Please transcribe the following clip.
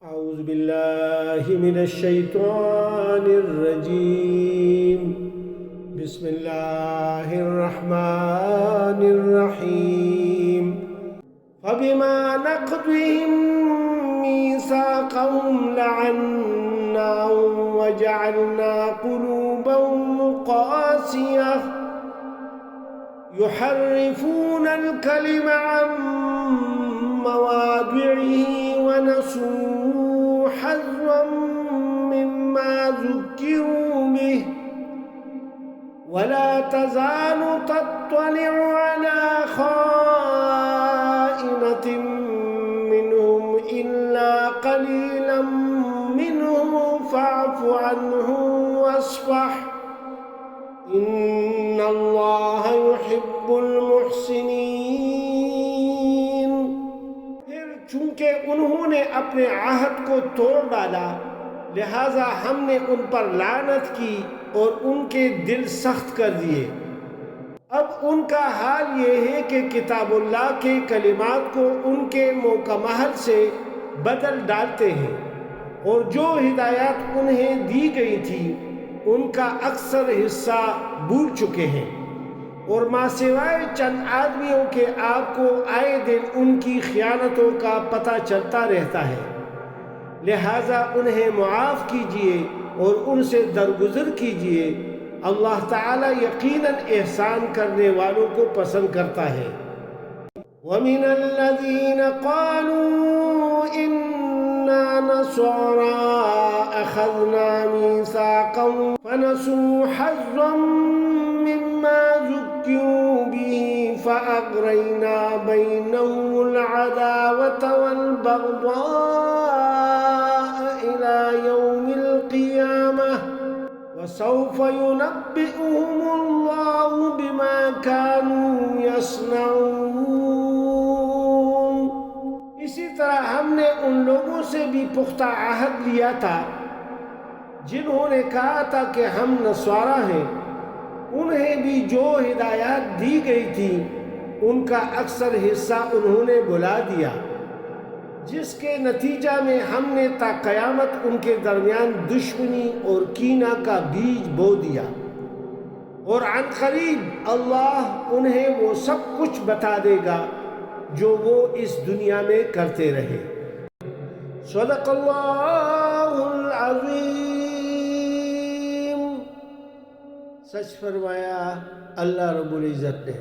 أعوذ بالله من الشيطان الرجيم. بسم الله الرحمن الرحيم. فبما نقضهم ميثاقهم لعناهم وجعلنا قلوبهم قاسية يحرفون الكلم عن مواضعه ونسوا حظا مما ذكروا به ولا تزال تطلع على خائنة منهم إلا قليلا منهم فاعف عنهم واصفح إن الله يحب المحسنين. پھر چونکہ انہوں نے اپنے عہد کو توڑ ڈالا لہذا ہم نے ان پر لعنت کی اور ان کے دل سخت کر دیے. اب ان کا حال یہ ہے کہ کتاب اللہ کے کلمات کو ان کے موقع محل سے بدل ڈالتے ہیں اور جو ہدایات انہیں دی گئی تھی ان کا اکثر حصہ بھول چکے ہیں اور ماں سوائے چند آدمیوں کے آپ کو آئے دن ان کی خیانتوں کا پتہ چلتا رہتا ہے. لہٰذا انہیں معاف کیجئے اور ان سے درگزر کیجئے. اللہ تعالی یقیناً احسان کرنے والوں کو پسند کرتا ہے. وَمِنَ الَّذِينَ قَالُوا إِنَّا نَصَارَى أَخَذْنَا مِيثَاقَهُمْ فَنَسُوا حَظًّا مِّمَّا ذُكِّرُوا بِهِ فَأَغْرَيْنَا بَيْنَهُمُ الْعَدَاوَةَ وَالْبَغْضَاءَ إِلَى يَوْمِ الْقِيَامَةِ وَسَوْفَ يُنَبِّئُهُمُ اللَّهُ بِمَا كَانُوا يَصْنَعُونَ. اسی طرح ہم نے ان لوگوں سے بھی پختہ عہد لیا تھا جنہوں نے کہا تھا کہ ہم نصارہ ہیں. انہیں بھی جو ہدایات دی گئی تھی ان کا اکثر حصہ انہوں نے بھلا دیا جس کے نتیجہ میں ہم نے تا قیامت ان کے درمیان دشمنی اور کینہ کا بیج بو دیا اور عن قریب اللہ انہیں وہ سب کچھ بتا دے گا جو وہ اس دنیا میں کرتے رہے. صدق اللہ العظیم. سچ فرمایا اللہ رب العزت نے.